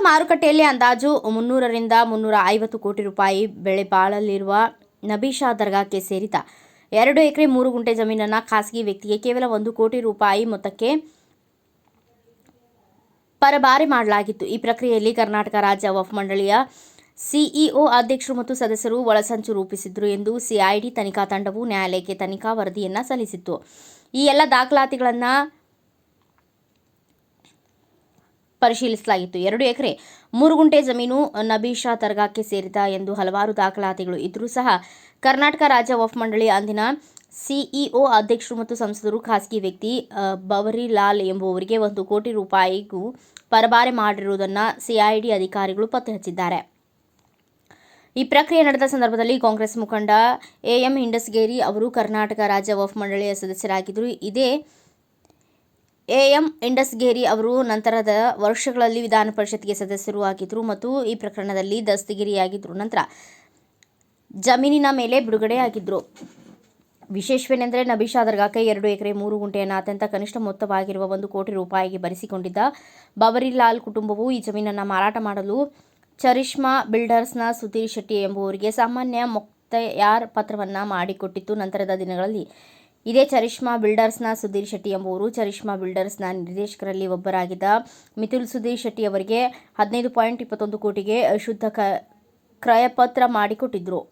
ಮಾರುಕಟ್ಟೆಯಲ್ಲಿ ಅಂದಾಜು 300ರಿಂದ 350 ಕೋಟಿ ರೂಪಾಯಿ ಬೆಲೆ ಬಾಳಲಿರುವ ನಬೀಶಾ ದರ್ಗಾಕ್ಕೆ ಸೇರಿದ 2 ಎಕರೆ 3 ಗುಂಟೆ ಜಮೀನನ್ನು ಖಾಸಗಿ ವ್ಯಕ್ತಿಗೆ ಕೇವಲ 1 ಕೋಟಿ ರೂಪಾಯಿ ಮೊತ್ತಕ್ಕೆ ಪರಭಾರೆ ಮಾಡಲಾಗಿತ್ತು. ಈ ಪ್ರಕ್ರಿಯೆಯಲ್ಲಿ ಕರ್ನಾಟಕ ರಾಜ್ಯ ವಕ್ಫ್ ಮಂಡಳಿಯ ಸಿಇಒ, ಅಧ್ಯಕ್ಷರು ಮತ್ತು ಸದಸ್ಯರು ಒಳಸಂಚು ರೂಪಿಸಿದ್ರು ಎಂದು ಸಿಐಡಿ ತನಿಖಾ ತಂಡವು ನ್ಯಾಯಾಲಯಕ್ಕೆ ತನಿಖಾ ವರದಿಯನ್ನು ಸಲ್ಲಿಸಿತ್ತು. ಈ ಎಲ್ಲ ದಾಖಲಾತಿಗಳನ್ನು ಪರಿಶೀಲಿಸಲಾಗಿತ್ತು. 2 ಎಕರೆ 3 ಗುಂಟೆ ಜಮೀನು ನಬೀಶಾ ದರ್ಗಾಕ್ಕೆ ಸೇರಿದ ಎಂದು ಹಲವಾರು ದಾಖಲಾತಿಗಳು ಇದ್ದರೂ ಸಹ ಕರ್ನಾಟಕ ರಾಜ್ಯ ವಕ್ಫ್ ಮಂಡಳಿ ಅಂದಿನ ಸಿಇಒ, ಅಧ್ಯಕ್ಷರು ಮತ್ತು ಸಂಸದರು ಖಾಸಗಿ ವ್ಯಕ್ತಿ ಬವರಿಲಾಲ್ ಎಂಬುವರಿಗೆ 1 ಕೋಟಿ ರೂಪಾಯಿಗೂ ಪರಭಾರೆ ಮಾಡಿರುವುದನ್ನು ಸಿಐಡಿ ಅಧಿಕಾರಿಗಳು ಪತ್ತೆ ಹಚ್ಚಿದ್ದಾರೆ. ಈ ಪ್ರಕ್ರಿಯೆ ನಡೆದ ಸಂದರ್ಭದಲ್ಲಿ ಕಾಂಗ್ರೆಸ್ ಮುಖಂಡ ಎಂ ಇಂಡಸ್ಗೇರಿ ಅವರು ಕರ್ನಾಟಕ ರಾಜ್ಯ ವಕ್ಫ್ ಮಂಡಳಿಯ ಸದಸ್ಯರಾಗಿದ್ದರು. ಇದೇ ಎಂ ಇಂಡಸ್ಗೇರಿ ಅವರು ನಂತರದ ವರ್ಷಗಳಲ್ಲಿ ವಿಧಾನ ಪರಿಷತ್ಗೆ ಸದಸ್ಯರು ಆಗಿದ್ದರು ಮತ್ತು ಈ ಪ್ರಕರಣದಲ್ಲಿ ದಸ್ತಗಿರಿಯಾಗಿದ್ದರು. ನಂತರ ಜಮೀನಿನ ಮೇಲೆ ಬಿಡುಗಡೆಯಾಗಿದ್ದರು. ವಿಶೇಷವೇನೆಂದರೆ ನಬೀಶಾ ದರ್ಗಾಕ್ಕೆ 2 ಎಕರೆ 3 ಗುಂಟೆಯನ್ನು ಅತ್ಯಂತ ಕನಿಷ್ಠ ಮೊತ್ತವಾಗಿರುವ 1 ಕೋಟಿ ರೂಪಾಯಿಗೆ ಬರೆಸಿಕೊಂಡಿದ್ದ ಬವರಿಲಾಲ್ ಕುಟುಂಬವು ಈ ಜಮೀನನ್ನು ಮಾರಾಟ ಮಾಡಲು ಚರಿಷ್ಮಾ ಬಿಲ್ಡರ್ಸ್ನ ಸುಧೀರ್ ಶೆಟ್ಟಿ ಎಂಬುವರಿಗೆ ಸಾಮಾನ್ಯ ಮೊಕ್ತಯಾರ್ ಪತ್ರವನ್ನು ಮಾಡಿಕೊಟ್ಟಿತ್ತು. ನಂತರದ ದಿನಗಳಲ್ಲಿ ಇದೇ ಚರಿಷ್ಮಾ ಬಿಲ್ಡರ್ಸ್ನ ಸುಧೀರ್ ಶೆಟ್ಟಿ ಎಂಬುವರು ಚರಿಷ್ಮಾ ಬಿಲ್ಡರ್ಸ್ನ ನಿರ್ದೇಶಕರಲ್ಲಿ ಒಬ್ಬರಾಗಿದ್ದ ಮಿಥುಲ್ ಸುಧೀರ್ ಶೆಟ್ಟಿ ಅವರಿಗೆ 15.21 ಕೋಟಿಗೆ ಶುದ್ಧ ಕ್ರಯಪತ್ರ ಮಾಡಿಕೊಟ್ಟಿದ್ದರು.